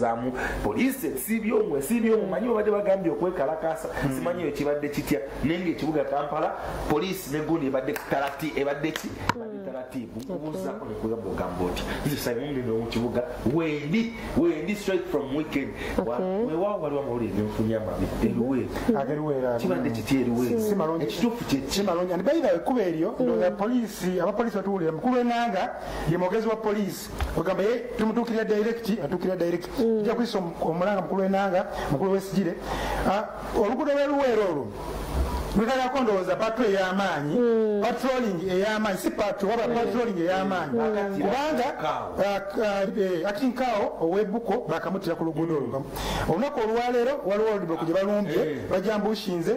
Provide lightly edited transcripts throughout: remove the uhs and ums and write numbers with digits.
zamu police sibyo manyi obadde bagambye okwekalakasa simanyi ekibadde kitya nenge ekibuga Kampala police negundi ebadde ebadde ki taratibu kubuuzako nekugamba ogamba oti nzisayimundi mu kibuga wendi straight from weekend weewaawo waliwo amawulire nenfunye amabi eruweero kibadde kitya eruweero ekituufu kyekimalonyi and by the way kuba eryo abapoliisi batuwulira mukulu w'ennanga ye mwogezi wa poliisi ogamba ye tumutuukirira direct ija kuyisa omulanga mukulu w'ennanga mukulu w'esigire oluguudo lw'eruweero olwo lwekalako ndowooza patro ey'amaanyi patrolling ey'amaanyi si patro waba patrolling ey'amaanyi kubanga akinkaawo ow'ebbuko bakamutira ku luguudo olwo olunaku olwaleero waliwo oludiboko gye balumbye bajambushinze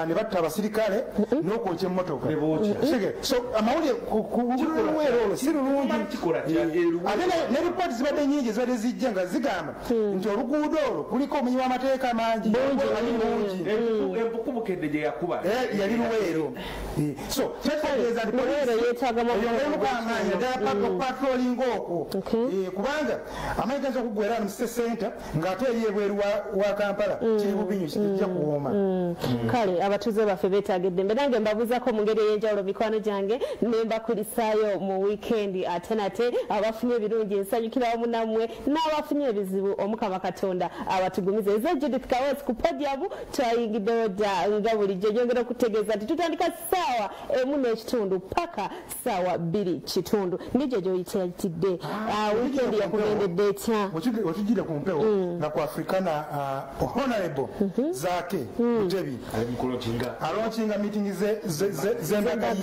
ne batta abasirikale n'okwokya emmotoka so amawulire ku luweero olwo si lulungi ate ne ripooti zibadde nyingi zibadde zijja nga zigamba nti oluguudo olwo kuliko omuyi w'amateeka mangi embukubukedde gye yakuba yali luweero so kyetegeeza nti poliisiamaanyi ddala patrolling okwo kubanga amaanyi gayinza okuggwera mu city center ng'ate eri ebweru wa Kampala kiri bubinyu kijja kuwooma kale abatuuze baffe beetaagedde mbe nange mbabuuzako mu ngeri ey'enjawulo mikwano gyange ne mbakulisaayo mu wiikendi ate nate abafunye ebirungi ensanyukira wamu nammwe n'abafunye ebizibu Omukama Katonda abatugumize eza Judith Kawesi ku podium twayingiddewo dda nga bulijjo nyongera okutegeeza nti tutandika ssaawa 1:30 paka ssaawa 2:00 nijjo gyoyitayitidde wiikendi yakugendedde etya otujjire ku mpewo nga ku Africana honorable Zaake Mutebi alonkinga meeting z'embaga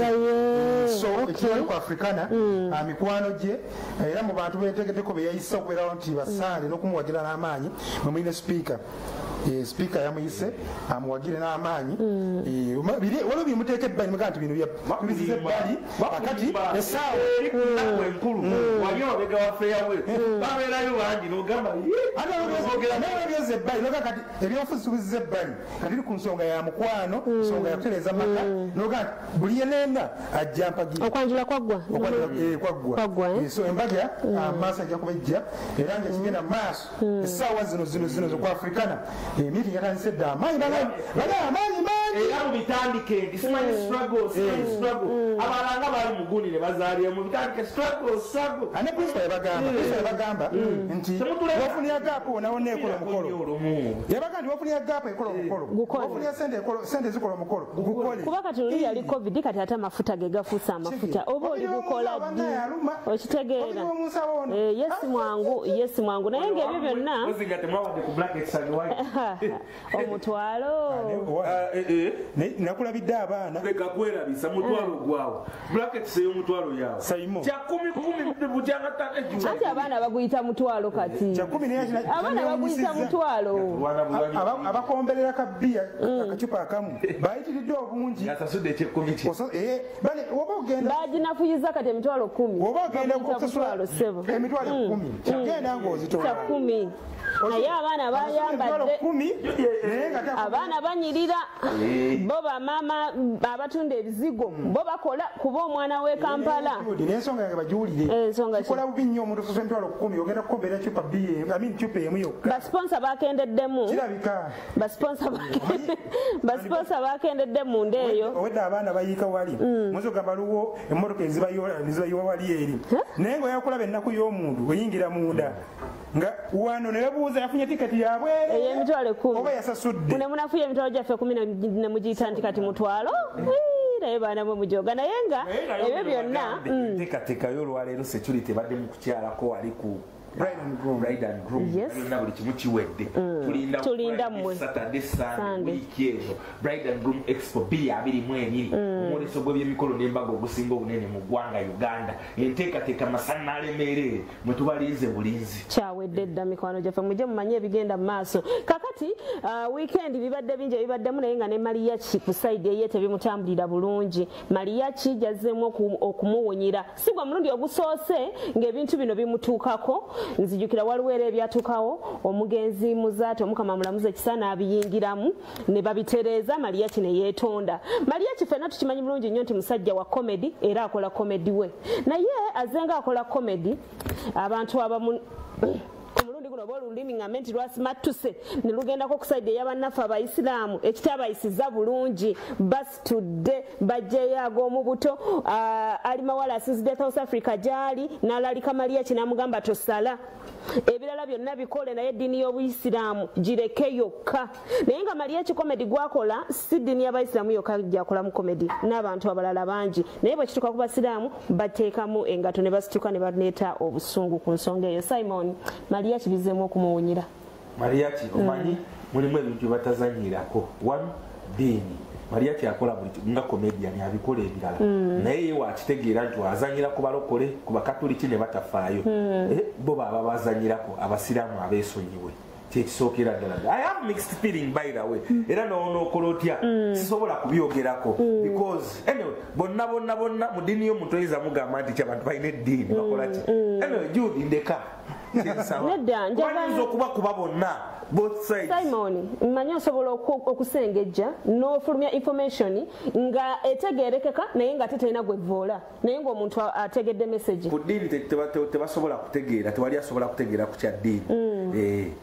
so ekiri ku Africana mikwano gye era mu bantu betegeddeko be yayisa okubeerawo nti basaale n'okumuwagira n'amaanyi mwe mulina speaker speaker yamuyise amuwagire n'amaanyi waliwo bimuteeka ebbali mugaa nti bino bizize ebbali akati essaawa enkulu wali obega wafeyawe babeerayo bangi n'ogamba byeze ebbali noga kati ebyobufuzi tubizize ebbali kati iri ku nsonga ya mukwano nsonga yakutereeza maka noga nti buli yenenda ajja mpagira okwanjula kwaggwa so embaga maaso ajja kubejja era nga kigenda mu maaso essaawa zino zokwa Africana meeting yatandise dda amaanyi era mu bitandike simanyi struggle abalanga bali muguni ne bazaalira mu bitandike struggle ane principal yabagamba nti wafunira gaapu onawona ekola omukolo yabaga nti wafunira gaapu ekola omukolo wafunira sente zikola omukolo gukole kuba kati luli yali covid kati ate amafuta ge gafuusa amafuta oba oli gukola ddi okitegeera yesi mwangu naye ng'ebyo byonna omutwalo nakulabidde abaana leka kwerabisa mutwalo gwawe brackets ey'omutwalo yawe kya 10 bujanga ate abaana baguyita mutwalo kati abaana baguyita mutwalo abakomberera kabbiya akacupa akamu bayitiridde obungi asasudde ekyekumi baginafuyiza kati emitwalo 10 oba ogenda kusasula emitwalo 10 kyagenda ng'ozitola naye abaana bayambadde abaana banyirira bo bamaama abatunda ebizigo bo bakola kuba omwana w'e Kampala n'ensonga yange bagiwulire kikola bubi nnyo omuntu osusa emitwalo 10 ogenda kukombera cupa emu yokka basponsa bakendeddemu kirabika basponsa bakendedde munda eyo owedde abaana bayiika wali muzo gabaluwo emmotoka ezibayiwa wali eri naye ng'oyakulaba ennaku y'omuntu oyingira munda nga wano ne babuuza yafunye tiketi yabwe emitwalo 10 oba yasasudde ne munafuye emitwalo gyaffe 10 ne mugiyita nti kati mutwalo naye baana bwe mujoga naye nga ebyo byonna teekateeka y'olwaleero security badde mu kukyalako wali ku bride and groom tulina buli kimu kiwedde tulinda mmwe Saturday Sunday wiiki ezo bride and groom expo 2022 omwoleso gw'ebyemikolo n'embaga ogusinga obunene mu ggwanga Uganda enteekateeka masana alemeerere mwe tubalinze bulinzi kyawedde dda mikwano gyaffe mujje mumanye ebigenda mu maaso kakati weekend bibadde bingi ebibaddemu naye nga ne Mariach ku side eye tebimutambulira bulungi Mariach jazzeemu okumuwunyira si gwa mulundi ogusoose ng'ebintu bino bimutuukako nzijukira waliwo era ebyatukawo omugenzi muzaate Omukama mulamuze ekisana abiyingiramu ne babitereeza Mariach ne yeetonda Mariach ffenna tukimanyi bulungi nnyo nti musajja wa comedy era akola comedy we naye azenga akola comedy abantu abamu omulundi guno oba olulimi ngambe nti lwasimattuse ne lugendako ku sayidi ey'abannaffe abayisiraamu ekitabayisiza bulungi basitudde bajjayo ag'omubuto alimawala asinzidde South Africa gyali n'alalika Mariach n'amugamba tosala ebirala byonna bikole naye eddiini y'obuyisiraamu gireke yokka naye nga Mariach comedy gwakola si ddiini y'abayisiraamu yokka gyakolamu comedy n'abantu abalala bangi naye bwe kituuka ku basiraamu bateekamu engato ne basituka ne baneeta obusungu ku nsonga eyo. Simon, Mariach bizeemu okumuwunyira. Mariach omanyi mulimu ebintu batazanyirako one ddiini Mariach akola buli nga comedian abikola ebirala naye ye wakitegeera nti wazanyira ku balokole ku bakatoliki ne batafaayo bo baba bazanyirako abasiraamu abeesonyiwe kyekisookera ddala. I have mixed feeling by the way era noonokola otya sisobola kubyogerako because anyway bonna mu ddiini y'omuntu oyinza mugamba nti abantu balina eddiini bakola ki anyway Jude ndeka nedda njagala okuba bonna both sides. Simon, mmanyi osobola okusengejja n'ofulumya information nga etegeerekeka naye nga tetalina gwevoola naye ng'omuntu ategedde message. Ku ddiini tebasobola kutegeera tewali asobola kutegeera ku kya ddiini.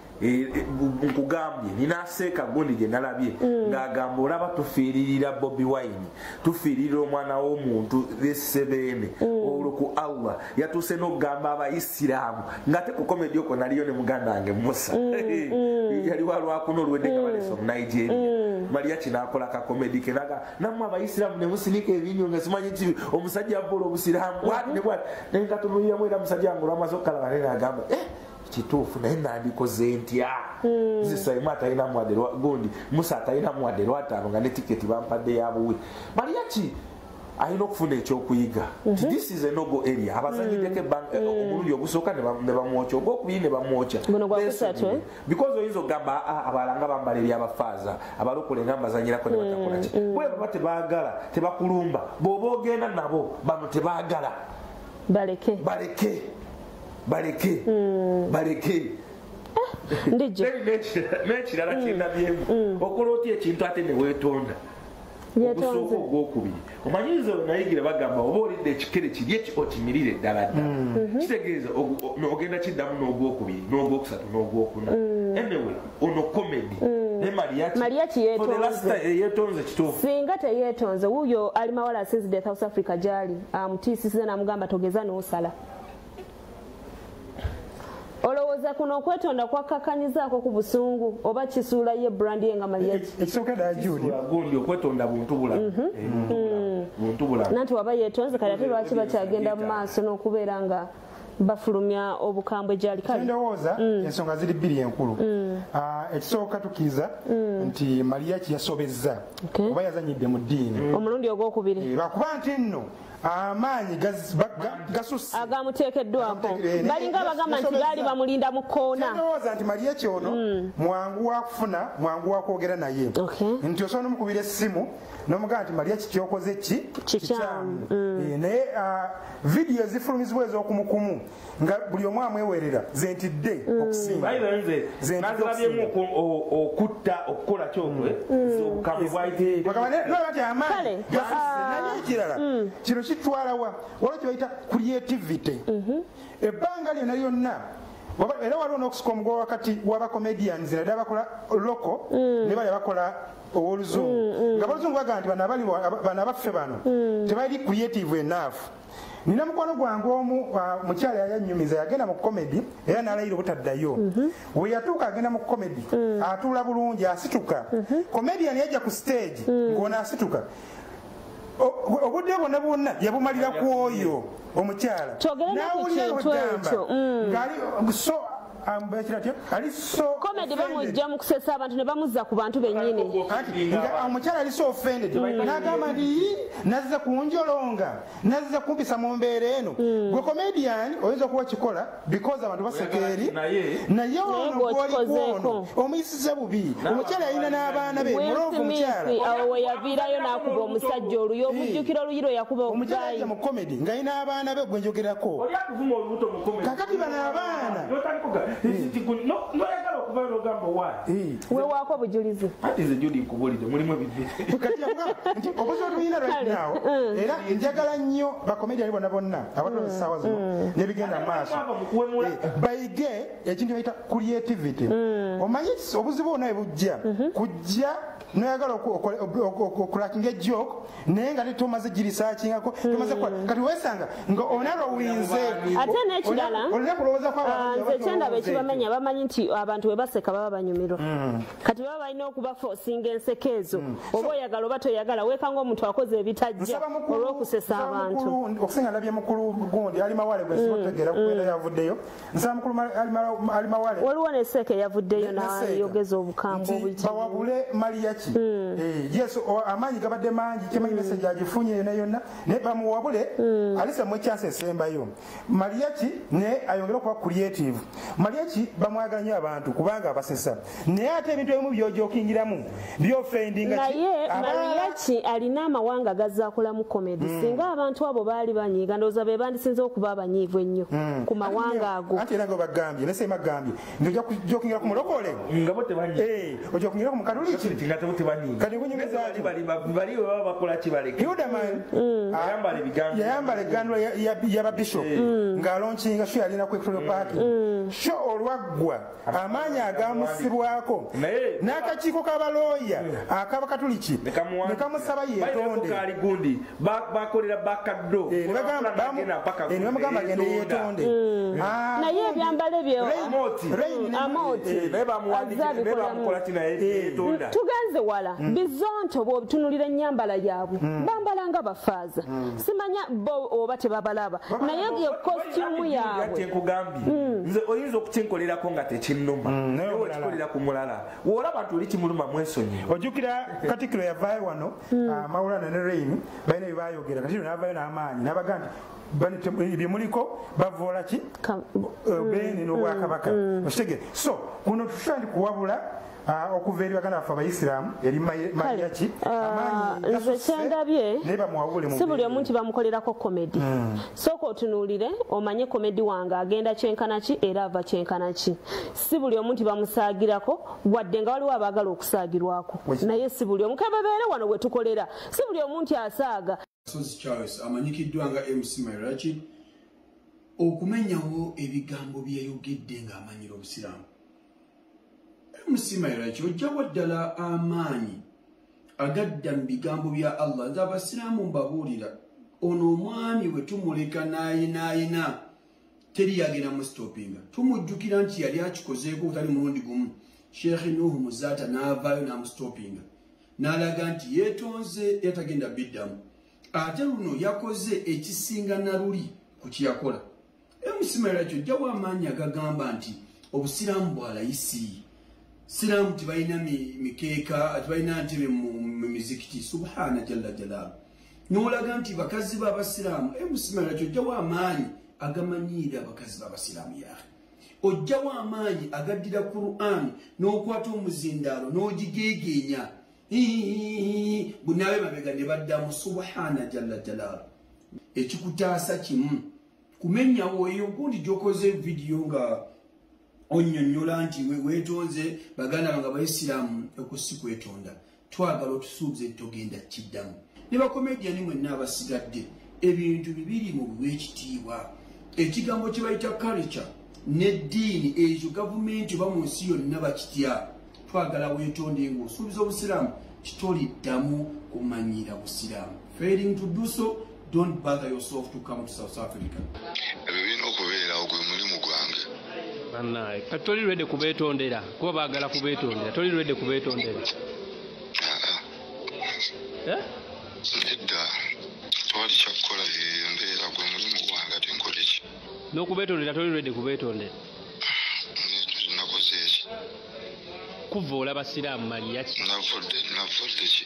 Nkugambye ninaseeka gundi gye nalabye ng'agamba olaba tufiiririra Bobi Wine tufiiririra omwana w'omuntu Sebeene olwo ku Allah yatuuse n'okugamba abayisiraamu ng'ate ku komedi okwo naliyo ne muganda wange Musa yali walwakuno olwedde nga balesa omu Nigeria Mariach n'akola ka komedi ke naga nammwe abayisiraamu ne musinika ebinyo nga simanyi ki omusajja avola obusiraamu bwati ne bwati naye nga tunuuliramu era musajja wange olwamaze okukalaba naye n'agamba kituufu naye nandikoze ntya zisaimu atalina muwadde gundi Musa atalina muwadde lwataano nga ne tiketi bampadde yabuwe. Mariach alina okufuna ekyokuyiga nti this is a nogo area abazanyiddeko omulundi ogusooka ne bamwokya ogwokubiri ne bamwokya because oyinza okugamba abalala nga bambala eryabafaaza abalokole nga mbazanyirako ne batakola ki bwe baba tebaagala tebakulumba bw'oba ogenda nabo bano tebaagala baleke n'ekirala kindabyemu okola otya ekintu ate ne weetonda ogusooka ogwokubiri omanyiza nayigira bagamba oba olidde ekikere kiri okimirire ddala ddala kitegeeza ogenda kiddamu n'ogwokubiri n'ogwokusatu n'ogwokuna anyway ono comedy ne Mariach yeetonze kituufu singa teyeetonze wuuyo alimawala asinzidde South Africa gyali amutiisisiza n'amugamba togeza n'osala. Olowooza kuno okwetonda kwakkakanyizaako ku busungu oba kisuula ye brand ye nga Mariach? Ekisookedde Judy gundi okwetonda buntu bulamu nanti waba yeetonze kale ate lwaki bakyagenda mu maaso n'okubeera nga bafulumya obukambwe gyali kale ndowooza ensonga ziri bbiri enkulu. Ekisooka tukkiriza nti Mariach yasobezza oba yazanyidde mu ddiini omulundi ogwokubiri lwakuba nti nno amaanyi gasusse agamuteekeddwako balinga abagamba nti baali bamulinda mu kkoona. Ndowooza nti Mariach ono mwangu wakufuna mwangu wakwogera naye nti osobola n'omukubira essimu n'omugamba nti Mariach kyokoze kikyamu naye vidiyo zifulumizibwa ez'okumukumu nga buli omu amwewerera zentidde okusinga nazirabyemu okutta okukola kyokwe obukambwe bwaitinolwati amaanyi naye ekirala kino kitwalawa waliwo kyebayita creativity ebbanga lyonna lyonna era waliwo n'okusika omugwa wakati w'abacomedians naddala bakola loko ne bali bakola ow'oluzungu nga baluzungu bagamba nti bano abaffe bano tebali creative enough. Nina mukwano gwange omu mukyala yanyumiza yagenda mu comedy era n'alayira obutaddayo we yatuuka agenda mu comedy atuula bulungi asituka comedian yajja ku stage ng'ona asituka obudde bwonna bwonna yabumalira ku oyo omukyala n'awulira wegamba ng'ali so komedi bamujja mu kusesa abantu ne bamuzza ku bantu bennyini omukyala ali so offended n'agamba nti nazze kunjolonga nazze kumpisa mu mbeera eno gwe comedian oyinza okuba kikola because abantu baseka eri naye ono gw'oliko omuyisiza bubi omukyala yalina n'abaana be mulovu mukyala awo we yaviirayo n'akuba omusajja oluyo omujjukira oluyiro yakuba omukyala ajja mu comedy ng'alina abaana be gwe njogerako kakati bano abaana kuva n'ogamba why wewaako bujulizi ati nze Judy nkubulidde mulimu ebibiri kati nti obuzibu tuyina right now era njagala nnyo bakomediani bonna abatole essaawa zino nebigenda mu maaso bayige ekintu bayita creativity omanyi obuzibu bwonna bwebujja kujja noyagala okulakinga ejoke naye nga tomaze girisakingako tomaze kati wesanga nga onalowinze ate n'ekirala olina kulowooza nze kyendaba ekibamenya bamanyi nti abantu we baseka baba banyumirwa kati baba balina okubafosinga enseko ezo oba oyagala oba toyagala weekanga omuntu akoze ebitajja olw'okusesa abantu okusinga ndabye mukulu gundi ali mawale gwesibotegera kubeera yavuddeyo nsaba mukulu ali mawale waliwo nesseeka eyavuddeyo nayogeza obukambwe obuyitirivu bawabule Mariach yes amaanyi gabadde mangi kimanyi message agifunye yonna yonna naye bamuwabule alisa mu chance esembayo Mariach ne ayongera okuba creative Mariach bamwagala nnyo abantu kubanga abasesa naye ate ebintu ebimu byojokingiramu byofendinga naye Mariach alina amawanga gazaakolamu komedi singa abantu abo baali banyiiga ndowooza be bandisinze okuba abanyiivu ennyo ku mawanga ago anti era nga bagambye nesema gambye nojja kujokingira ku mulokole nga bo tebanyiiga ojja kukingira ku mukatoliki nga bo tebanyiiga kati kunyumiza bali baba bakola kibaleke Yudaman ayambala ebigambo yayambala egandula y'ababishop ng'alonkinga sho yalina ku Equatorial Park sho olwaggwa amaanyi agamusibwako n'akakiiko k'abalooya ak'abakatoliki ne kamusaba yeetonde bakolera bakaddo ne bamugamba agende yeetonde naye ebyambalo byo tugenze wala bizonto bw'obitunulira ennyambala yaabwe bambala nga bafaaza simanya bo oba tebabalaba naye yo kostyumu yaabwe nze oyinza okukinkolerako nga tekinnuma okikolera ku mulala woolaba nti oli kimuluma mwesonyi ojjukira katikiro yavaayo wano Mawulana ne Rain balina bye baayogera katikiro n'avaayo n'amaanyi n'abagamba byemuliko bavoola ki beeni n'obwakabaka okitegeera so kuno tushandi kuwabula okuva eri baganda baffe abaisiraamu eri Mariach nze kyendabye si buli omuntu bamukolerako komedi sooka otunuulire omanye komedi wange agenda kyenkana ki era ava kyenkana ki si buli omuntu bamusaagirako wadde nga waliwo abaagala okusaagirwako naye si buli omu kebebeere wano we tukolera si buli omuntu asaaga Charles amanyikiddwa nga MC Mariach okumenyawo ebigambo byeyogedde ng'amanyira obusiraamu MC Mariach ojjawo ddala amaanyi agadda mu bigambo bya Allah nti abasiraamu mbabuulira ono omwami we tumuleka naayina teri yagenda mu stopinga tumujjukira nti yali akikozeeko butali mulundi gumu Sheikh Nuhu Muzaata n'avaayo n'amustopinga n'alaga nti yeetonze yatagenda biddamu ate luno yakoze ekisinga na luli ku kyeyakola MC Mariach ojjawo amaanyi agagamba nti obusiraamu bwalayisi siraamu tibalina mikeeka tibalina ntebe mu mizikiti subhana jalla jalaalu n'olaga nti bakazi b'abasiraamu MC Mariach ojjawo amaanyi agamanyiira abakazi b'abasiraamu yahe ojjawo amaanyi agaddira Qur'an n'okwata omuzindaalo n'ogigeegeenya bunabe mabega ne baddamu subhana jalla jalaalu ekikutaasa kimu kumenyawo eyo gundi gyokoze vidiyo nga onnyonnyola nti weetonze baganda bange abaisiraamu okusi kwetonda twagala otusuubize togenda kiddamu ne bakomediani mwenna abasigadde ebintu bibiri mu bwekitiibwa ekigambo kye bayita culture n'eddiini ekyo gavumenti oba mu nsi yonna bakitya twagala weetonde ng'osuubiza obusiraamu kitoliddamu kumanyira busiraamu failing to do so don't bother yourself to come to South Africa ebibina okubeerawo gwe mulimu gwange bannaye kati toli lwedde kubeetondera kuba baagala kubeetondera toli lwedde kubeetondera nedda twali kyakukola embeera gwe mulimu gwange ate nkole ki n'okubeetondera toli lwedde kubeetondera nakoze eki kuvoola basiraamu Mariach navudde ki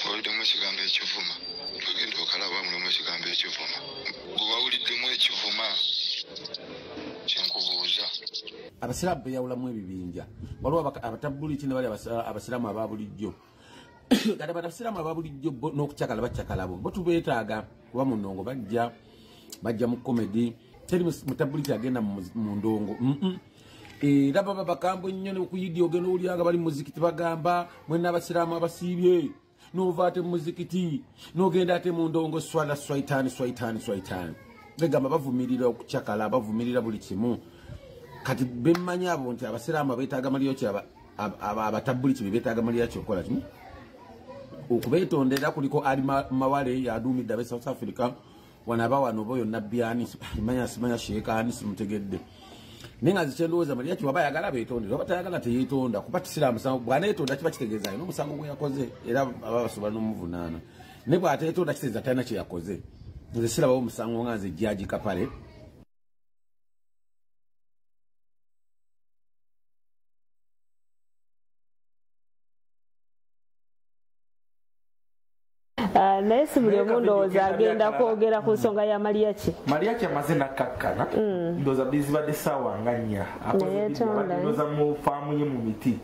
owuliddemu ekigambo ekivuma ogenda okalaba mulimu ekigambo ekivuma gwe wawuliddemu ekivuma kyenkubuuza abasiraamu beyawulamu ebibinja waliwo abatabuliki ne bali abasiraamu ababulijjo kati abasiraamu ababulijjo n'okucakala bacakala bo tubeetaaga kuba mu ndongo bajja mu komedi teri mutabuliki agenda mu ndongo era baba bakambwe nnyo nekuyidya ogenda olyanga bali muzikiti bagamba mwena abasiraamu abasiibye nova ate muzikiti nogenda ate mundongo swala swaitani begamba bavumirira okucakala bavumirira buli kimu kati bemmanyi abo nti abasiraamu beetaaga maliyo ki abatabuli ki beetaaga maliyo ki okukola kimu okubeetondera kuliko ali mawale yaduumidde abe South Africa wanaba wano boyo nabbyani simanya sheekani simutegedde naye nga zikyendowooza maliyo ki waba yagala beetondera oba tayagala teyeetonda kuba tisira musango bwaneetonda kiba kitegeeza alina omusango gwe yakoze era aba basobola n'omuvunaana naye bwateetonda kitegeeza talina kye yakoze nze sirabawo omusango nga nze jjaaji Kapale naye si buli omu ndowooza agenda kwogera ku nsonga ya Mariach. Mariach amaze nakkakkana ndowooza bizibadde ssaawa nga 4 ndowooza mu faamu ye mu miti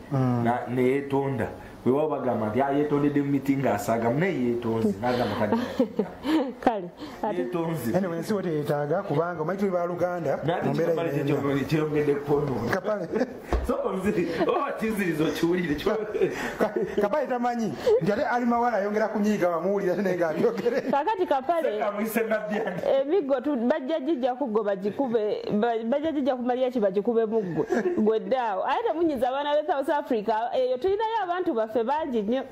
neyeetonda weewaawo bagamba nti yeetondedde mu miti ng'asaagamu naye yeetonze n'agamba kale yeetonze anyway ensi we teyeetaaga kubanga omanyi tuli baluganda mu mbeera kyeyongedde kuponoona oba kizirizo kiwulire Kapale tamanyi nti ate ali mawala ayongera kunyiiga wamuwulira naye ng'abyogere kakati Kapale emiggo bajja gijja kuggo bagikube bajja gijja ku Mariach bagikube muggwe gweddaawo ate temunyiza abaana be South Africa eyo tulinayo abantu baffe bangi nnyo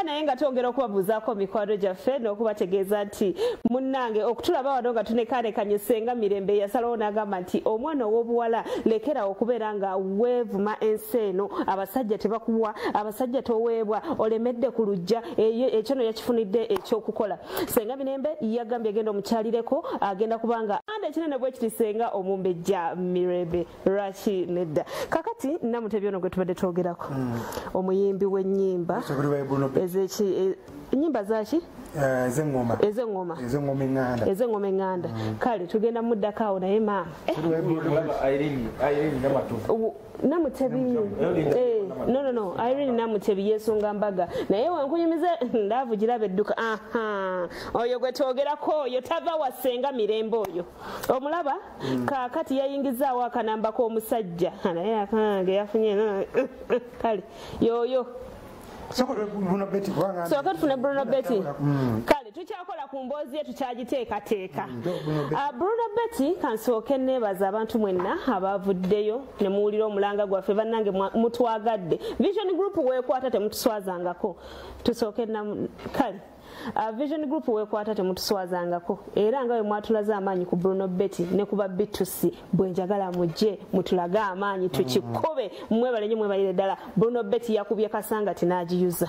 naye nga twongera okubabuuzaako mikwano gyaffe n'okubategeeza nti munnange okutulaba wano nga tunekaanekanye senga Mirembe yasalawo n'agamba nti omwana ow'obuwala lekera okubeera nga weevuma ensi eno abasajja tebakuwa abasajja toweebwa olemedde ku lujja ekyo no yakifunidde ekyokukola senga Mirembe yagambye agenda omukyalireko agenda kubanga anda ekinene bwe kiti senga omumbejja Mirembe lwaki nedda kakati Namutebi ono gwe tubadde twogerako omuyimbi w'ennyimba ennyimba zaki ez'engoma eŋŋanda kale tugenda muddako awo naye maama Namutebi no Irene Namatovu yeesunga mbaga naye wankunyumize ndaavugira bedduka oyo gwe twogerako oyo tava wa senga Mirembe oyo omulaba kaakati yayingizaawo akanamba k'omusajja naye akange yafunye kale yoyo sooka tufune Bruno Betty kale tukyakola ku mboozi ye tukyagiteekateeka Bruno Betty kansooke neebaza abantu mwenna abavuddeyo ne muwulira omulanga gwaffe bannange mutwagadde Vision Group weekwata temutuswazangako tusooke kale Vision Group weekwata temutuswazangako era nga we mwatulaze amaanyi ku Bruno Betty ne kuba bitusi bwe njagala mujje mutulage amaanyi tukikube mwebale nnyo mwebalire ddala Bruno Betty yakubye kasangati n'agiyuza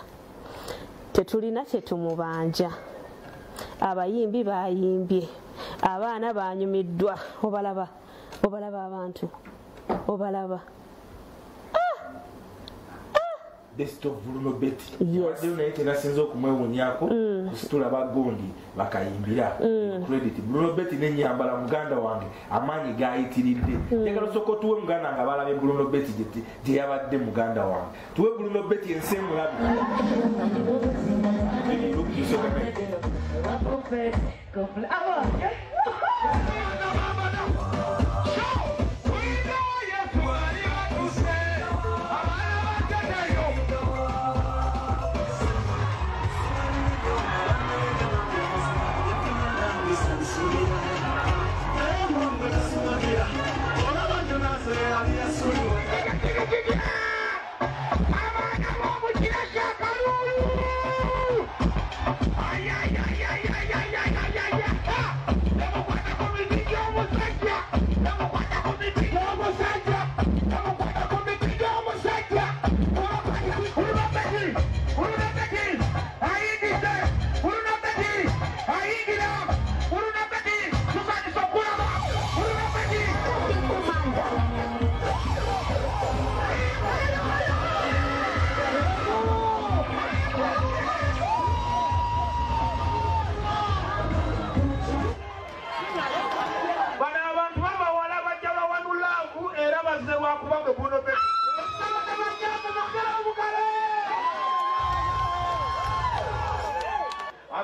tetulina kye tumubanja abayimbi bayimbye abaana banyumiddwa obalaba abantu obalaba best of Bruno Betty yawaddeyo naye tegasinza okumwewunyako kusitula bagondi bakayimbira credit Bruno Betty nenyambala muganda wange amaanyi gayitiridde njagala osooka tuwe muganda nga balabe Bruno Betty gye yabadde muganda wange tuwe Bruno Betty ensi emulabi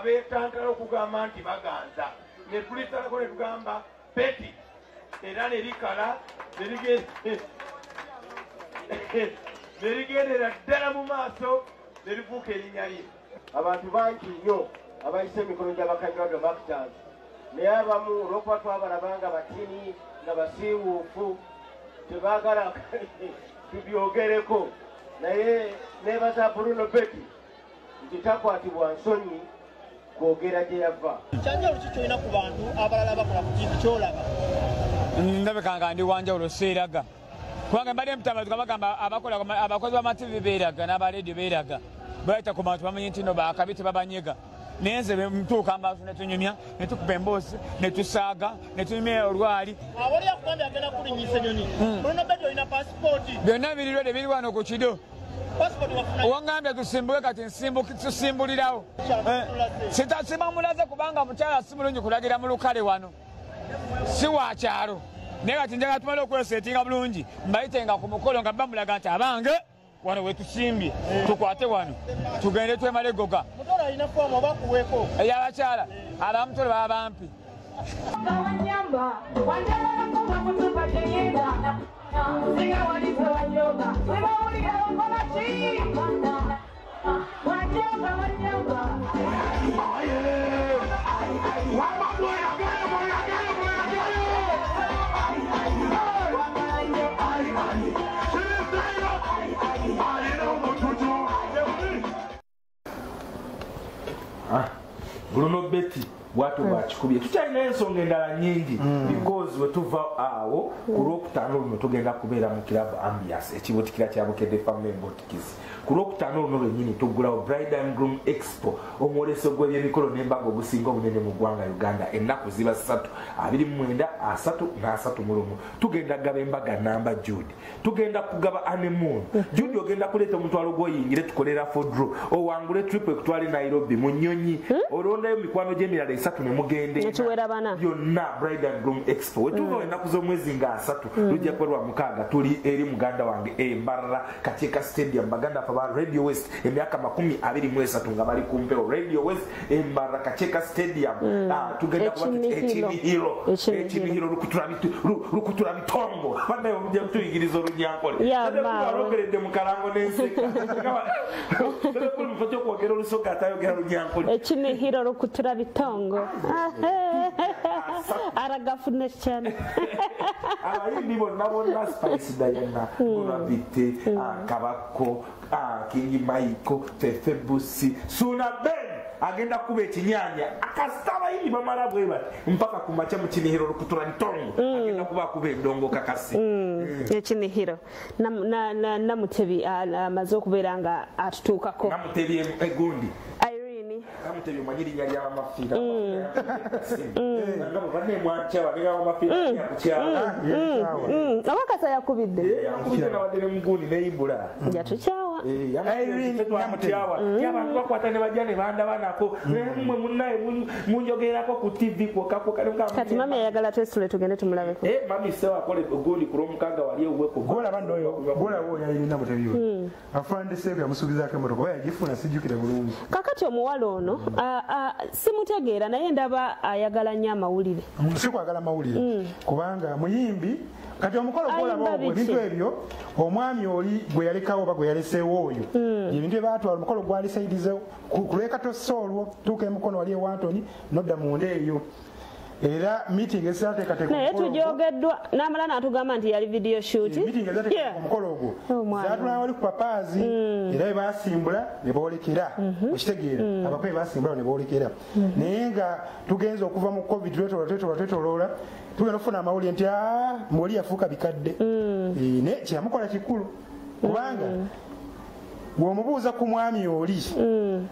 abetantala okugamba nti baganza ne tulitalako ne tugamba Betty era nerikala nerigendera ddala mu maaso nerifuuka erinnya lye. Abantu bangi nnyo abayise emikono gy'abakanywaga makitans naye abamu olwokuba twabalabanga batini nga basiiwuufu tebaagala tubyogereko naye nebaza Bruno Betty nti takwatibwa nsonyi kwogera gye yava. Kyanjawulo ki kyolina ku bantu abalala bakola ku kintu kyolaba? Ndabekanga ndi wanjawulo seeraga kubanga mbadde mutambula tukabagamba abakozi b'amativi beeraga n'abaleediyo beeraga bayita ku bantu bamenye nti no baakabi tebabanyega naye nze mutuuka amaaso ne tunyumya ne tukuba emboozi ne tusaaga ne tunyumya olwali. Wali yakugambye agenda kulinnyisa ennyonyi. Bruno Betty olina paasipooti? Byonna birirwede biri wano ku kido. Wangambye tusimbuke kati tusimbulirawo. Sibamulaze kubanga mukyala si mulungi kulagira mu lukale wano si wa kyalo naye kati njagala tumale okwesetinga bulungi mbayitenga ku mukolo nga bamulaga nti abange wano wetusimbye tukwate wano tugende twemale goga. Mutolo alina foomu oba kuweeko ey'abakyala abamutole baba bampi. Bruno Betty watu bakikubye tukyalina ensonga endala nyingi because wetuva awo ku lwokutaano luno tugenda kubeera mu kilabu ambiance ekibutikira kyabukedde family botikizi ku lwokutaano luno lwennyini tuggulawo bride and groom expo omwoleso gw'ebyemikolo n'embaga ogusinga obunene mu ggwanga Uganda ennaku ziba 3 29 33 tugenda kugaba embaga namba Jude tugenda kugaba honeymoon Jude ogenda kuleeta omutwalo gw'oyingire tukolera for draw owangule trip ekutwale Nairobi mu nnyonyi olondayo mikwano gy'emirala 3 ne mugende byonna bride and groom expo wetuva ennaku z'omwezi nga 3 lujja kwerwa 6 tuli eri muganda wange Mbarara Kacheeka Stadium baganda ba Radio West emyaka 23 nga bali kumpewo Radio West Mbarara Kacheeka Stadium tugenda kuba ekimihiro lukutura bitongo banayo mujja kutuyigiriza olunyankole alogeredde mu kalango n'enseka telekuli mufo kwogera olusoga atayogera lunyankole ekimihiro lukutura bitongo aragafune cyane abayimbi bonna Spice Diana Bulabite Kabako Kingi Maiko Fefebusi Suna Ben agenda kuba ekinyanya akasita abayimbi bamala bwe bati mpaka kumaca mu kinihiro lukutura bitongo agenda kuba kuba endongo kakasi ekinihiro namutebi amaze okubeera nga atutuukako namutebi egundi namutebi manyirinya lya mafiira ngabo bane mwacha bagera mafiira ya kucyala abakasa yakubidde yakubidde wadde muguni neyimbula yatuchawa Irene Namatovu yabantu bakwata ne bajane banda banako mwe munnaye munjogerako ku TV kati mami ayagala twesule tugende tumulabeko mami sewa akole gundi ku lwomukaaga wali eweko gola bando oyo gola wo ya Irene Namatovu afande sebe yamusubizako emotoka yagifuna sijjukira bulungi kakati omuwala ono simutegeera naye ndaba ayagala nnyo amawulire sikwagala mawulire kubanga muyimbi kati omukolo gwolaba ogwo ebintu ebyo omwami oli gwe yalekawo oba gwe yaleseewo oyo ebintu ebyatwala omukolo gwali saidize kuleka tossa olwo tuuka emukono wali ewantoni nodda munda eyo era meeting ezateekateeka naye tujogeddwa n'amala n'atugamba nti yali video shoot meeting ezateekateeka omukolo ogwo zatulanga wali ku papaazi era bebasimbula ne boolekera okitegeera abakozi basimbula ne boolekera naye nga tugenza okuva mu covid twetoloola tugenda okufuna amawulire nti mwoli yafuuka bikadde ne kyeyamukola kikulu kubanga bw'omubuuza ku mwami oli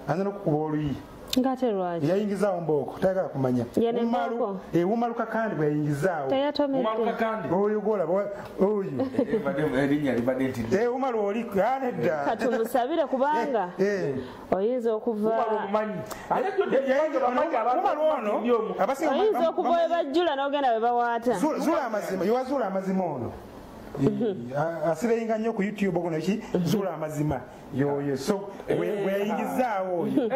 anza n'okukuba oluyi ngate lwaki yayingizawo embooko tayagala kumanya wumaluka kandi bwe yayingizaawo oyo golaba oyo wumalu oli nedda katumusabire kubanga oyinza okuva oyinza okuva we bajjula n'ogenda we bawaata zula amazima yowazuula amazima ono asireyinga nnyo ku YouTube ogono ki zuula amazima yoyo so weyingizawo oyo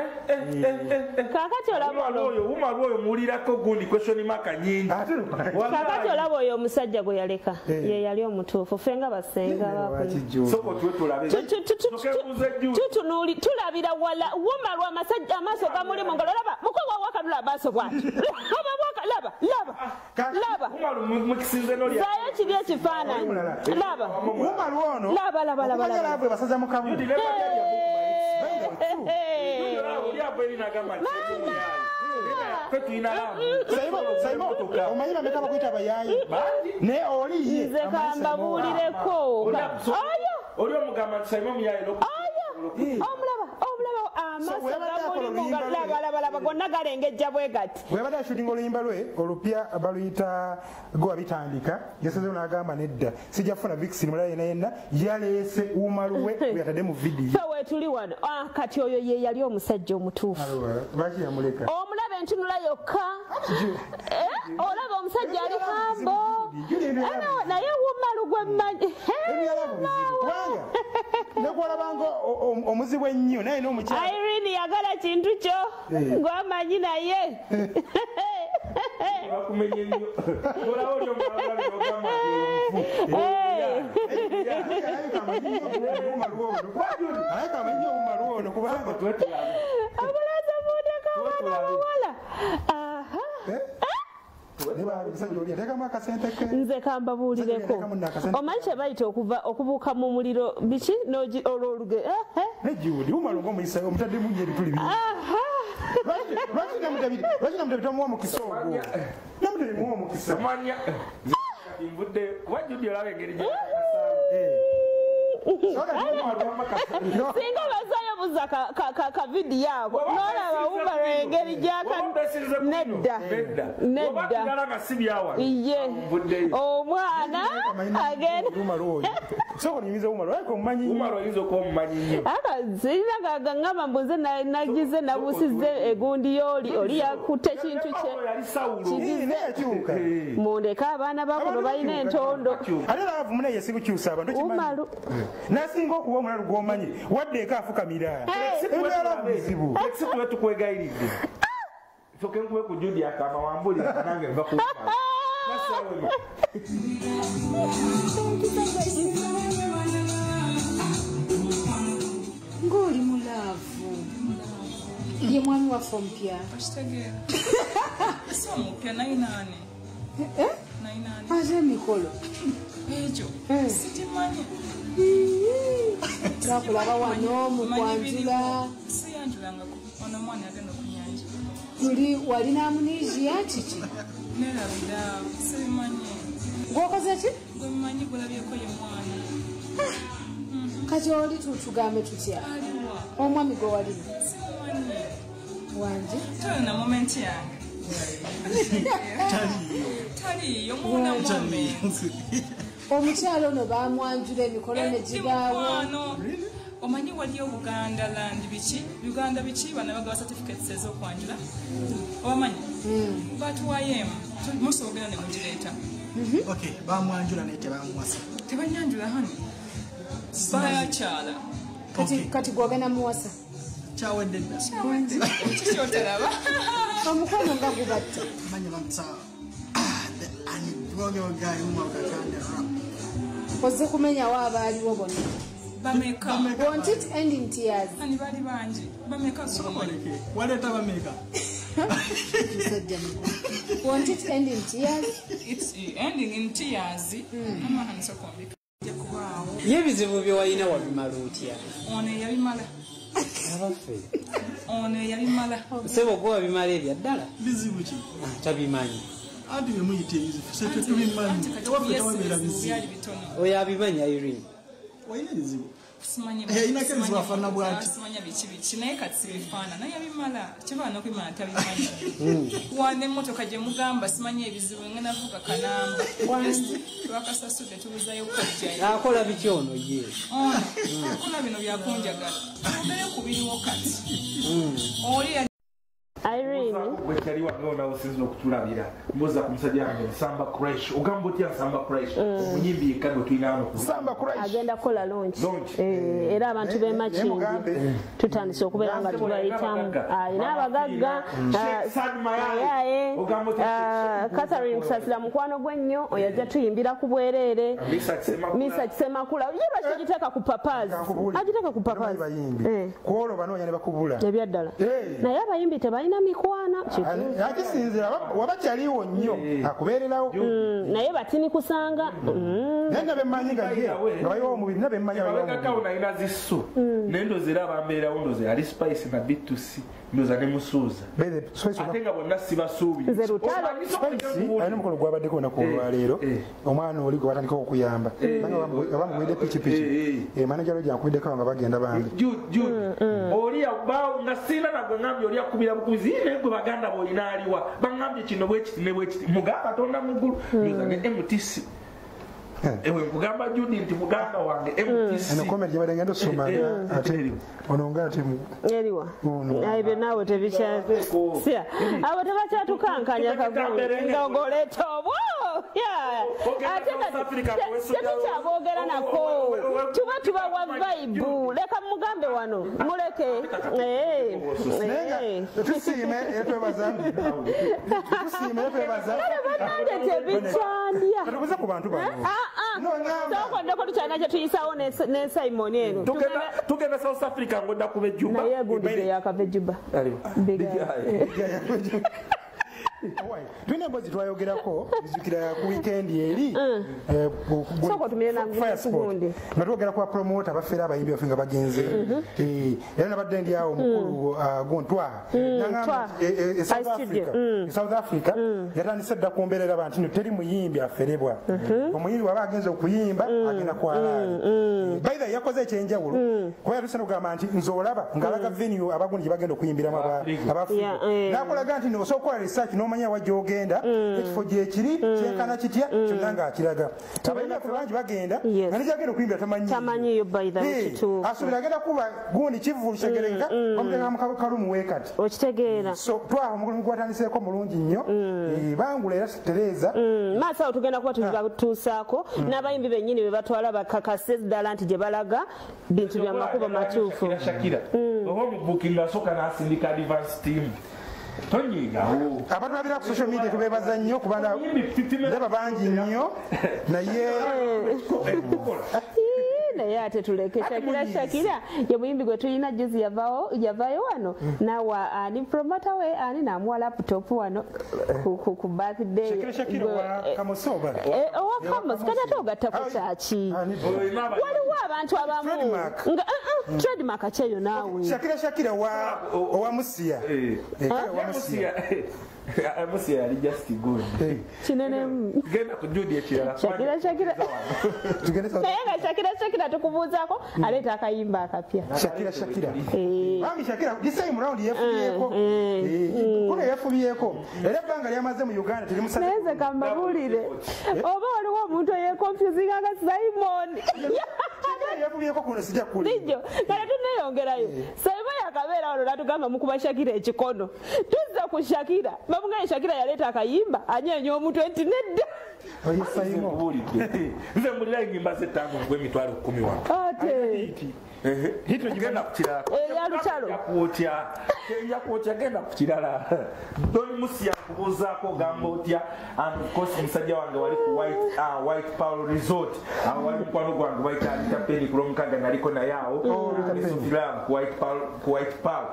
kakati olaba oyo muwulirako gundi question mark nyingi kakati olaba oyo omusajja gwe yaleka ye yali omutuufu ffe nga basenga tulabira wala wuma lwa masajja amaaso gamulimu nga olaba mukowa wakanula amaaso bwati laba zayo kiri ekifaananyi laba basaza mukamu omanyi bameka bakwita abayayi naye oliye nze kambabuulireko oli omugamba nti saima omuyayi omulaba amaaso gamulimu labalaba gonna galengejja bwe gati webadde ashutinga oluyimba lwe olupya baluyita gwe wabitandika yasazewo n'agamba nedda sijja kufuna vikisini mulala yenna yaleese umaluwe yatadde mu vidiyo fe weetuli wano kati oyo ye yali omusajja omutuufu lwaki yamuleka omulaba entunula yokka olaba omusajja ali hambo naye umalu gwe mmanyi nekwolabanga omuzibu ennyo naye n'omukyala Irene yagala kintu kyo ngwamanyi naye bakumenye nnyo olawo oli omulala byogamba abulaza mundeka abaana bawala nze kambabuulireko omanyi kye bayita okubuuka mu muliro biki olwoluge lwaki namudabita muwa mukisa ogwo namudabita muwa mukisa wajjudde olaba engeri singa bazayo buza ka vidiyo abo nolaba umalo engeri gyaka nedda ye omwana sirina gagangamba mbuze nagize nabusize egundi yoli oli yakutte kintu kye mundeka abaana bakuno balina entondo umalu nasinga okuwa omulalu gwomanyi wadde eka afukamira ebyala buzibu tuwe tukwegayiridde soke nkuwe ku judi akama wambuli nange nva ku ng'oli mulaavu ye mwami waffe omupya ate emikolo ekyo sikimanyi twakulaba wano mukwanjula siyanjulangako ono omwana yagenda okunyanja tuli walina amunisia kiki nerabira sibimanyi gwokoze ki gwe mumanyi gulabyeko ye mwana kati oli tutugambe tutya omwami gwe walina simanyi wanje tolina momenti yange taliyo muna moment omukyalo ono bamwanjula emikolo ne gibaawo omanyi waliyo Buganda land Uganda biki bana bagawa certificates ez'okwanjula obamanyi batuwayemu musoogera ne mugireeta bamwanjula naye tebamuwasa tebanyanjula hani bayakyala kati gwagana muwasa kyawedde dda kikyotalaba omukwano nga gubatta manya bamutsa ozze kumenyawo abaaliwo bonna bameka won't it end in tears ani bali bangi bameka sokoleke waleeta bameka won't it end in tears it's ending in tears amahani sokombika ye bizibu bye walina wabimala otya ono yabimala abaffe ono yabimala sebo gwe wabimala ebya ddala bizibu ki tabimanyi anti bemuyita ebizibu ffe tubimanyi ewaffe tawabeera bizibu oyo abimanyi Irene walina ebizibu inako ebizibu afaanana bwati simanya biki biki naye kati sibifaana naye abimala kyebaa n'okubimala tabimanyi wanda emmotoka gye mugamba simanyi ebizibu ngenda vuga kanamba lwakasasudde tubuzayo kujjayo akola biki ono ye akola bino byakunjagala ogere ku biriwo kati oli Irene gwe kyali wange osinza okutulabira mboza ku musajja wange Samba Crash ogamba otya Samba Crash omuyimbi yekka gwe tulina wano Samba Crash agenda kukola launch era abantu b'emakingi tutandise okubeera nga tubayitamu alina abagagga Catherine Kusasira mukwano gwennyo oyo ajja tuyimbira ku bwereere Misa Kisemakula yiba kigiteeka ku papazi agiteeka ku papazi kwolo banoonya ne bakubula ebyaddala naye abayimbi tebalina mikwana akisinzira waba kyaliwo nnyo akubeererawo naye batini kusanga naye nabemmanyi nga ye nga bayiwa omubiri nabemmanyi kakao nalina zisso naye ndoza era bambeerawo ndoza ali spice na B2C ndoza ne musuuza ate nga bonna sibasuubi alina omukolo gwabaddeko onaku olwaleero omwana oli gwe batandika okuyamba abamugwidde pikipiki manaja lwe gyankubiddeko nga bagenda bambi oli nga sina nagwe ngambye oli akubira bukubizi naye gwe baganda boolina aliwa baŋŋambye kino bwekiti ne bwekiti muga katonda muggulu ndoza ne MTC ewe nkugamba Judi nti muganda wange MTC eno comment gye ngenda osoma ate ono nga ate eriwa ebyo naawe tebikyasia abo tebakyatukankanya kagondogoleeta obwo ate tekikyaboogera nako tubawa vaibu leka mugambe wano muleke tusiime etwebaza banande tebikyandya tubuze ku bantu bano sokondeko tukyalina kye tuyisawo ne Simon eno tugenda South Africa ngodda kuba ejjuba naye egundi yakava ejjuba tulina emboozi twayogerako zizukira ku wikendi eri nga twogera ku bapromota bafeera abayimbi baffe nga bagenze era nabadde ndi awo omukulu gontwa South Africa yatandise dda kumbeerera bantu no teri muyimbi aferebwa omuyimbi waba agenza okuyimba agenda kwalaali baitha yakoze ekyenjawulo kuba yatuse nokugamba nti nze olaba ng'alaga venue abagundi gye bagenda okuyimbiramu abafrica nakolaga nti osooka okukola research n'omanya wa gy'ogenda ekifo gyekiri kyenkana kitya kyonna ng'akiraga abayimbi baffe bangi bagenda nga negyagenda okuyimbira tamanyiyo asuubira agenda kuba gundi kivulu kyegereka bamuteekamu kalumu weekati okitegeera so twaha omulimu gwatandiseeko mulungi nnyo bangula era Tereza maaso awo tugenda kuba tubatuusaako n'abayimbi bennyini be batwala bakakase ddala nti gye balaga bintu bya makubo matuufu oba omubuukinga asooka n'asindika advance team tonyigawo abantu babira ku social media tubebaza nnyo kubanga ndaba bangi nnyo naye naye ate tuleke Shakira ye muyimbi gwe tulina juzi yavaayo wano nawa ani promota we ani namuwa laptop wano ku birthday owa Kamos kati ate ogattako kyaki waliwo abantu abamu trademark akyeyo naawe Shakira owa Musiya Musiya yali just good kinene genda ku Judi ekirala Shakira naye nga Shakira tukubuuzaako aleeta akayimba akapya Shakira this time round yefubyeko kuno yefubyeko era ebbanga lyamaze mu Uganda neze kambabuulire oba waliwo omuntu eyekonfusinga nga Simon yefubyeko kuno sijja kulijo kale tuneyongerayo Simon yakabeera wano natugamba mukuba Shakira ekikono tuzza ku Shakira bamugaye Shakira yaleeta akayimba anyeenya omutwe nti nedda nze mulira engimba zetango ngw'emitwalo 10 wano hito genda kukirala yakwotya genda ku kirala Doni Musiya kubuuzaako ogamba otya kosi musajja wange wali ku White Pearl Resort awo wali mukwano gwange bayita Alitapeni ku Lwomukaga naliko naye awo ku White Pearl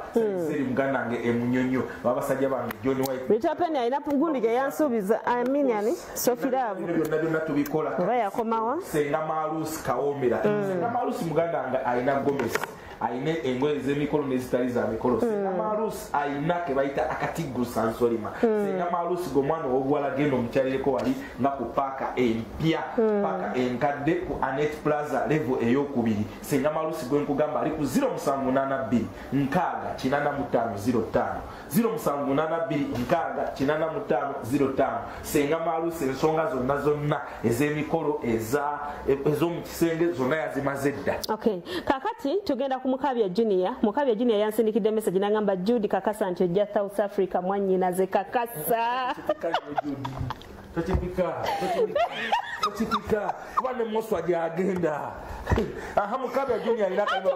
seri muganda wange emunyonyo babasajja bange John White Alitapeni alina gundi ge yansuubiza aminiani Sofiravu byonna tubikola oba yakomawa Senga Malusi Kawombera Senga Malusi muganda wange alina Gomez ayina engoye z'emikolo n'ezitali za mikolo Senga Malusi ayina ke bayita akatiggu sansolima Senga Malusi g'omwana ow'obuwala genda omukyalireko wali nga ku paaka empya paaka enkadde ku Anet Plaza level ey'okubiri Senga Malusi gwe nkugamba ali ku 0782 nkaaga 8505 0782 nkaaga 8505 Senga Malusi ensonga zonna ez'emikolo ez'omukisenge zonna yazimaze dda kakati tugenda ku Mukabya Junior. Mukabya Junior yansindikidde message n'agamba Judy kakasa nti ojja South Africa mwannyinaze kakasa. Tochipika wane moswa gyagenda. Aha Mukabya Junior alina kayimba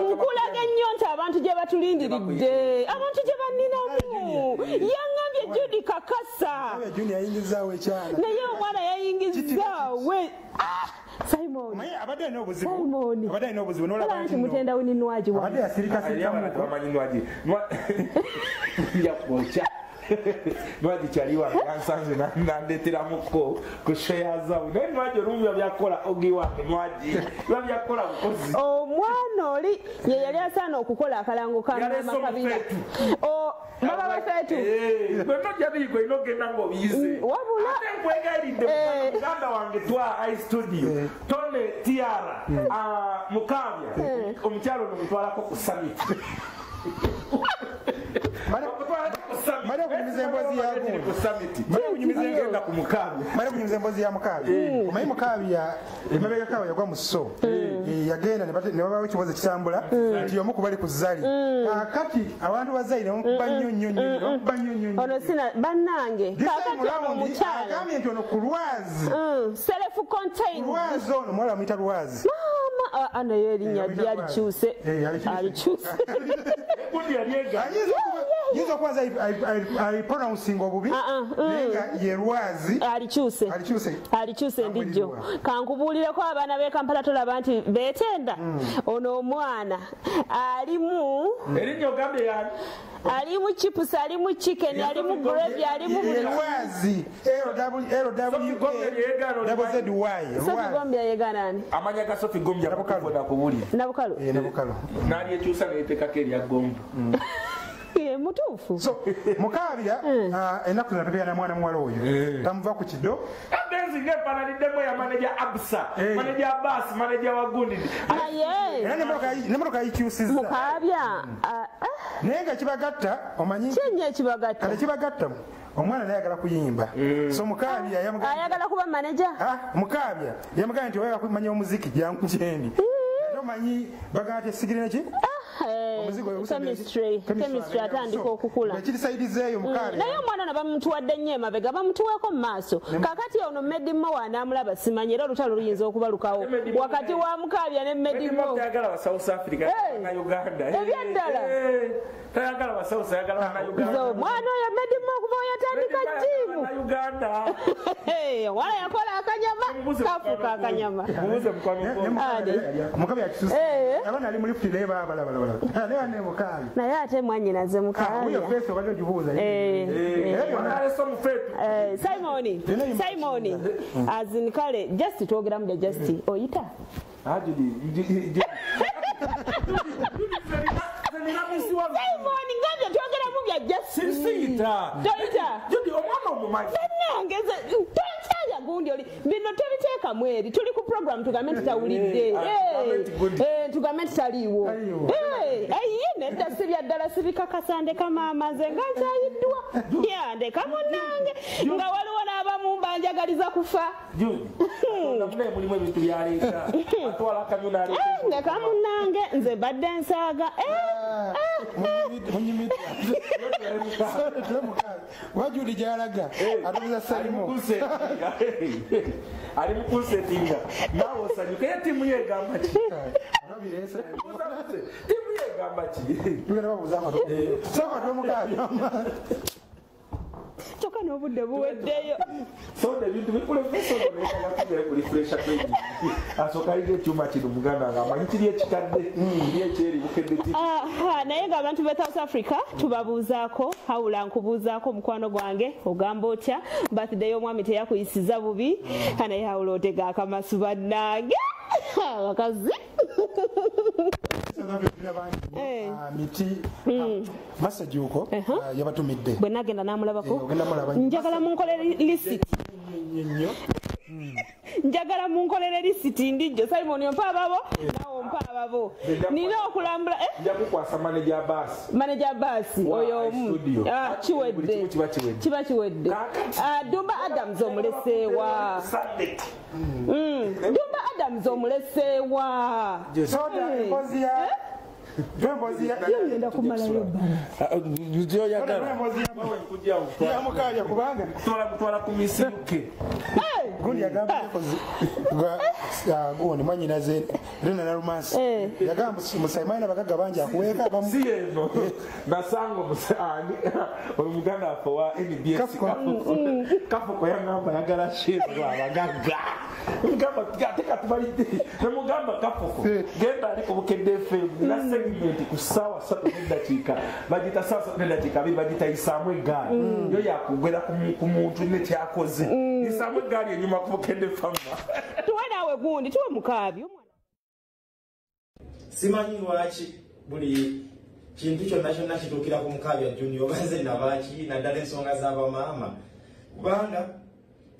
nkulaga nnyo nti abantu gye batulindiridde abantu gye banninamu yaŋŋambye Judy kakasa Junior ayingizawo ekyala naye omwana yayingizaawe Simon abadde alina obuzibu nolaba nti mutenda wininwaji abadde yasirikasirikamuko yakwoca Nwaji chaliwa yansanze nandeteramuko kusheyazawo naye nwaji olumu byakola ogiwa nwaji byakola bukozi omwana oli ye yali asaana okukola akalango kamakabira baba bafeetu bwenojja biiko inogenda ng'obiyize wabula ate nkwegayiridde muganda wange twa istudio tone tiara Mukabya omukyalo ono mutwalako ku summit kunyumiza emboozi ya Mukabya omanyi Mukabya emabega kawe yagwa mu sso yagenda ne babawo ekibozi ekitambula nti omu ku bali ku zzali kakati abantu bazali nebamukuba nnyo ono sina bannange kakati ono omukyala agambye nti ono ku Lwazzy Lwazzy ono muwala bamuyita Lwazzy naye erinnya lye alikyuse yinza okubaza alipronouncing obubi naye nga ye Lwazzy alikyuse ndijjo kankubuulireko abaana b'e Kampala tolaba nti beetenda ono omwana alimu erinnya ogambye yani alimu chips alimu chicken alimu gravy alimu Lwazzy Sophie Gombya yegana nani amanya ga Sophie Gombya nabukalu nabukalu nali ekyusa neyetekako erya gombo mutuufu so Mukabya ennaku zino tubeera na mwana muwala oyo tamuva ku kiddo benzi ngefananiddemu ya maneja Absa maneja Abbas maneja Wagundi era nemotoka yikyusizza Mukabya naye nga kibagatta omanyi kyenye ekibagatta kale kibagatta omwana naye ayagala kuyimba so Mukabya ayagala kuba maneja Mukabya yamugamba nti oyagala kumanya omuziki jankujendi omanyi bagamba ti esigire neki chemistry atandika okukula ekirisayidizeeyo Mukabya naye omwana bamutuwadde nnyo emabega bamutuweeko mu maaso kakati ono Medimo wanaamulaba simanyi era olutalo luyinza okuba lukawo wakati wa Mukabya ne Medimo ebyaddala tayagala ba South ayagala na Uganda mwana oyo Medimo okuva oyatandika jimu wala yakola akanyama kafuka akanyama Mukabya akisusa abana ali muri file balabala ne Mukabya naye ate mwannyinaze Mukabya Simoni azinkale just twogeramu de just oyita Simoni ngabye twogeramu bya just toyita omwana omumanyi tonkyaya gundi oli bino tebiteekamu eri tuli ku program tugambe nti tawulidde tugambe nti taliiwo nedda sibya ddala sibikakasa ndeka maama nze nga nkyayiddwa ndeka munnange nga waliwo n'abamu banjagaliza kufa ndeka munnange nze mbadde nsaaga wajuli gyalaga atubuza Salimu ali mukunsetinga nawe osanyuka ye tiimu yegamba ki tiimu yegamba ki soka Mukabya toka n'obudde buweddeyo sonde ebintu bikulefresha asookayiga ekyuma kino muganda nga amanyi kiri ekikadde kiri ekyeri bukedde ti naye nga abantu be South Africa tubabuuzaako hawula nkubuuzaako mukwano gwange ogamba otya birthday y'omwami teyakuyisiza bubi naye hawula otega akamasu bannange bakazi miti masajuko yabatumidde bwe nagenda namulabako njagala munkolere lisiti njagala munkolere lisiti ndijjo Simon ompa ababo nawe ompa ababo nina okulambula njakukwasa manager basi oyo omu kiwedde kiba kiwedde Dumba Adams omuleseewa Dumba Adams omuleseewa soda empoziya yenda kumalayo Mukabya kubanga kutwala ku misiuke gundi yagamba gundi mwanyinaze Irene Namatovu yagamba musaimaina bagaga bangi akuweeka si eno nasanga omusaani omuganda waffe wa NBS kafuko yagamba yagala shirwa abagagga mugamba teka tubalidde nemugamba kafuko genda ali ku Bukedde FM na segment ku ssaawa 3 bagita ssaawa 2 bagita isaamu eggaali yo yakugwera ku muntu nekyakoze isaamu eggaali enyuma ku Bukedde FM tuwe naawe gundi tuwe Mukabya simanyi lwaki buli kintu kyonna kyonna kituukira ku Mukabya Junior obanze nabaki naddala ensonga z'abamaama kubanga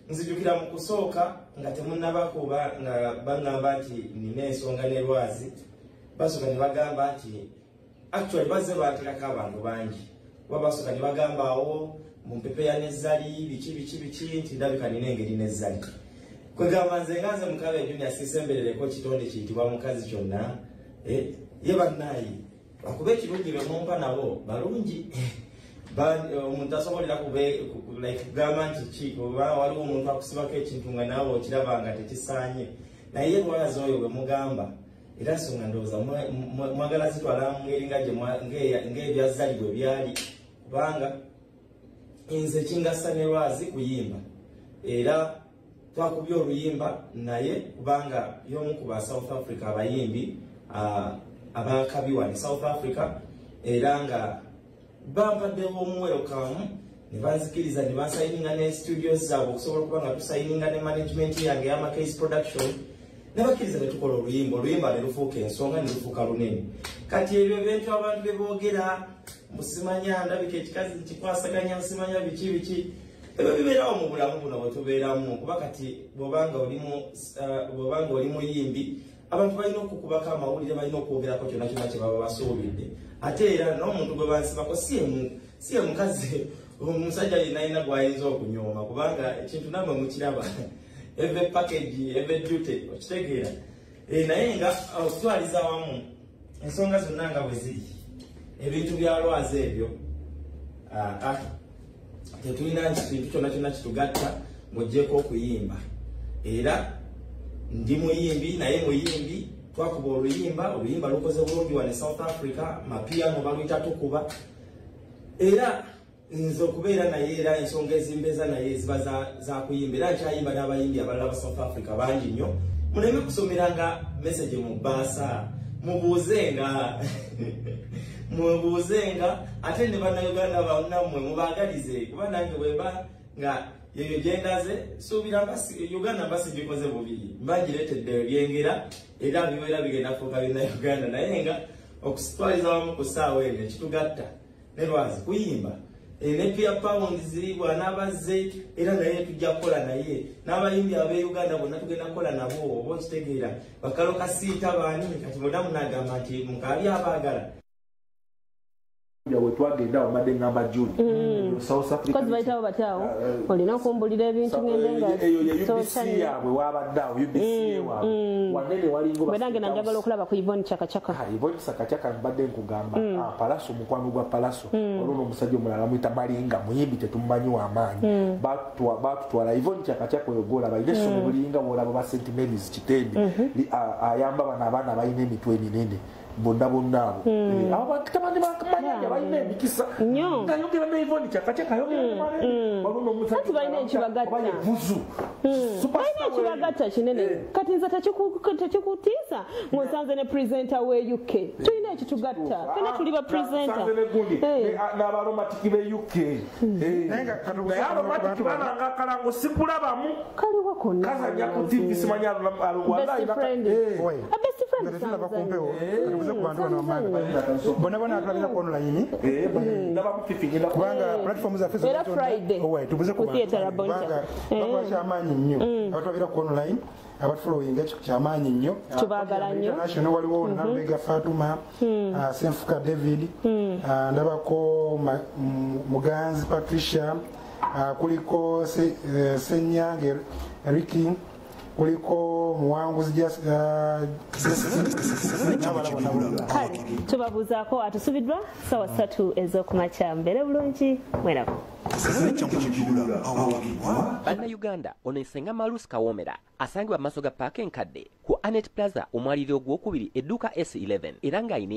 nzijukira mu kusooka nga temunnabakuba nga baŋŋamba nti nina ensonga ne Lwazzy basooka ne bagamba nti actually bazze baaterako abantu bangi kuba basooka ne bagamba awo mu mpepeya n'ezzali biki nti ndabika nina engeri n'ezzali kwegamba nze nga nze Mukabya Junior sisemberereko kitonde kiyitibwa mukazi kyonna ye bannaayi akuba ekirungi be mumpa nabo balungi omuntu asobolera kugamba nti ki oba waliwo omuntu akusibako ekintu nga naawe okiraba nga tekisaanye naye Lwazzy oyo bwe mugamba era nsonga ndowooza mwagala zitwala mu ngeri ng'ebyazzali bwe byali kubanga nze kingasa ne Lwazzy kuyimba era twakubye oluyimba naye kubanga y'omu ku ba South Africa abayimbi abakabiwa ne South Africa era nga bampaddewo omuwerokamu ne banzikiriza ne bansayininga ne studios zaabwe okusobola okuba nga tusayininga ne management yange y'Amacase Production ne bakkiriza ne tukola oluyimba ne lufuuka ensonga ne lufuuka lunene kati ebyo ebintu abantu bye boogera musimanya ndabika ekikazi kikwasaganya nsimanya biki ebyo bibeerawo mu bulamu buno bwe tubeeramu kuba kati bw'obanga oli muyimbi abantu balina okukubako amawulire balina okwogerako kyonna kyonna kye baba basuubidde ate era n'omuntu gwe bansibako si ye mukazi omusajja yenna alina gw'ayinza okunyooma kubanga ekintu namwe mukiraba eva package eva ejjute okitegeera naye nga okutwaliza awamu ensonga zonna nga bwe ziri ebintu bya Lwazzy ebyo tetulina kintu kyonna kyonna kitugatta ng'oggyeko okuyimba era ndi muyimbi naye muyimbi twakuba oluyimba lukoze bulungi wane South Africa mapiano baluyita tukuba era nze okubeera naye era ensonga ezimbeza naye ziba za kuyimba era nkyayimba n'abayimbi abalala ba South Africa bangi nnyo muleme kusomeranga message mu bbaasa mubuuzenga ate ne bannayuganda bannammwe mubaagalize kuba nange bweba nga yeyo gyendaze suubira Uganda mbasijikoze bubiri mbangireetedde ebyengera era bibeera bigenda kufuuka bannayuganda naye nga okusitwaliza wamu ku ssaawa eno ekitugatta ne Lwazzy kuyimba ne Pia Pounds bw'anaabazze era naye tujja kukola naye n'abayimbi ab'Uganda bonna tugenda kukola nabo oba okitegeera bakalo kasiita baani kati mudamu n'agamba nti Mukabya abaagala we twagenda omadde ngamba June South Africa kozi bayitawo bataawo olina okumbulira ebintu ngende eyo ye UBC yaabwe wabaddeawo UBC waabwe wanene walingo bedange nanjagala okulaba ku Yvonne Chakachaka Yvonne Chakachaka mbadde nkugamba Palaso mukwano gwa Palaso olwo omusajja omulala muyita Malinga muyimbi tetumumanyi w'amaanyi batutwala Yvonne Chakachaka oyo gola balina essomo bulinga bwolaba ba St Mary's Kitendi ayamba bano abaana balina emitwe eminene bonna abo abatamani bakamanya balina emikisa ngayogera ne Yvonne Chakachaka ayogera ne Malinga balina omusajja balina ekibagatta balina ekibagatta kinene kati nze tekikutiisa ng'osanze ne presenter we UK tulina ekitugatta fena tuli ba presenter n'abalomatiki be UK naye alomatiki bananga akalango sikulabamu kaliwo konna kazanya ku TV simanya bona atulabira ku online kubanga platform zaffe tubuze kubanga kyamaanyi nnyo abatulabira ku online abatulowinga kyamaanyi nnyo tubaagala nnyo international waliwo Nalubega Fatuma Senfuka David ndabako Muganzi Patricia kuliko Senyange Ricky kuliko muwanguzi kale tubabuuzaako atusubiddwa sawa 3 ez'okumakya mbere bulungi mwenako Bannayuganda ono Nsenga Malusi Kawomera asangibwa mu maaso ga paaka enkadde ku Anet Plaza omwaliriro gw'okubiri edduuka S11 era ng'ayina